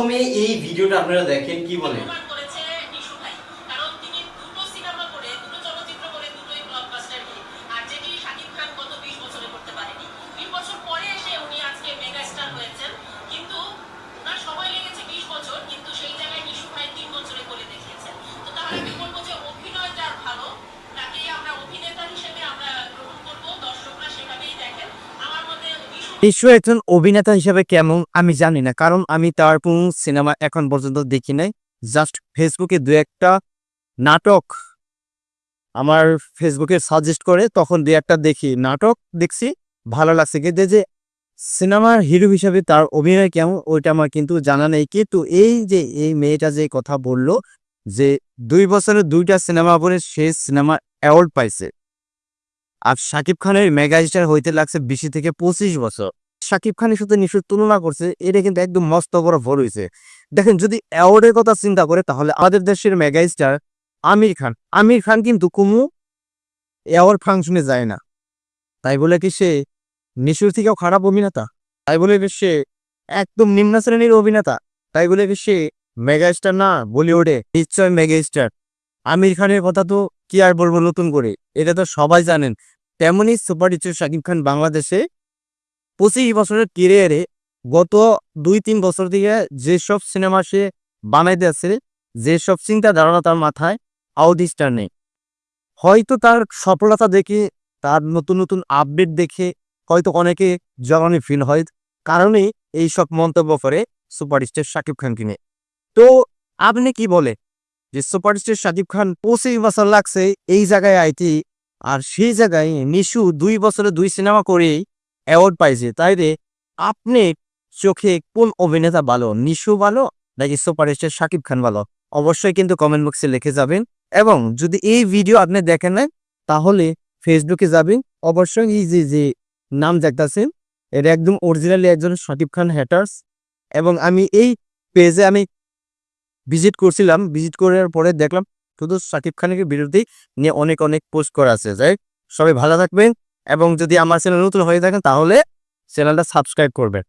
প্রথমে এই ভিডিওটা আপনারা দেখেন কি বলে। নিশু একজন অভিনেতা হিসেবে কেমন আমি জানি না, কারণ আমি তার কোনো সিনেমা এখন পর্যন্ত দেখি নাই। জাস্ট ফেসবুকে দু একটা নাটক আমার ফেসবুকে সাজেস্ট করে, তখন দু একটা দেখি, নাটক দেখছি, ভালো লাগছে। কিন্তু যে সিনেমার হিরো হিসেবে তার অভিনয় কেমন ওইটা আমার কিন্তু জানা নেই। কিন্তু এই যে এই মেয়েটা যে কথা বললো যে 2 বছরে 2টা সিনেমা করে সে সিনেমা অ্যাওয়ার্ড পাইছে, আর শাকিব খানের মেগা স্টার হইতে লাগছে 20 থেকে 25 বছর। শাকিব খানের সাথে নিশুর তুলনা করছে, এটা কিন্তু একদম মস্ত বড় ভুল হয়েছে। দেখেন, যদি অ্যাওয়ার্ডের কথা চিন্তা করে তাহলে আমাদের দেশের মেগা স্টার আমির খান কিন্তু কোনো অ্যাওয়ার্ড ফাংশনে যায় না। তাই বলে কি সে নিশুর থেকেও খারাপ অভিনেতা? তাই বলে কি সে একদম নিম্ন শ্রেণীর অভিনেতা? তাই বলে কি সে মেগা স্টার না বলিউডে? নিশ্চয় মেগা স্টার। আমির খানের কথা তো কি আর বলবো নতুন করে, এটা তো সবাই জানেন। তেমনি সুপারস্টার শাকিব খান বাংলাদেশে 25 বছরের ক্যারিয়ারে গত 2-3 বছর থেকে যেসব সিনেমা সে বানাইতে আছে, যেসব চিন্তা ধারণা তার মাথায়, আউটস্টার নেই। হয়তো তার সফলতা দেখে, তার নতুন নতুন আপডেট দেখে হয়তো অনেকে জলানি ফিল হয়, কারণেই এইসব মন্তব্য করে সুপারস্টার শাকিব খানকে নিয়ে। তো আপনি কি বলে যে সুপারস্টার শাকিব খান 25 বছর লাগছে এই জায়গায় আইতি, আর সেই জায়গায় নিশু 2 বছরে 2 সিনেমা করেই অ্যাওয়ার্ড পাইছে? তাই রে, আপনি চোখে কোন অভিনেতা ভালো, নিশু ভালো নাকি সুপারস্টার শাকিব খান ভালো? অবশ্যই কিন্তু কমেন্ট বক্সে লিখে যাবেন। এবং যদি এই ভিডিও আপনি দেখেন না, তাহলে ফেসবুকে যাবেন, অবশ্যই এই যে যে নাম দেখতেছেন, এটা একদম অরিজিনালি একজন শাকিব খান হ্যাটার্স। এবং আমি এই পেজে আমি ভিজিট করছিলাম, ভিজিট করার পরে দেখলাম শুধু শাকিব খানের বিরুদ্ধেই নিয়ে অনেক অনেক পোস্ট করা আছে। যাই সবাই ভালো থাকবেন, এবং যদি আমার চ্যানেল নতুন হয়ে থাকেন তাহলে চ্যানেলটা সাবস্ক্রাইব করবেন।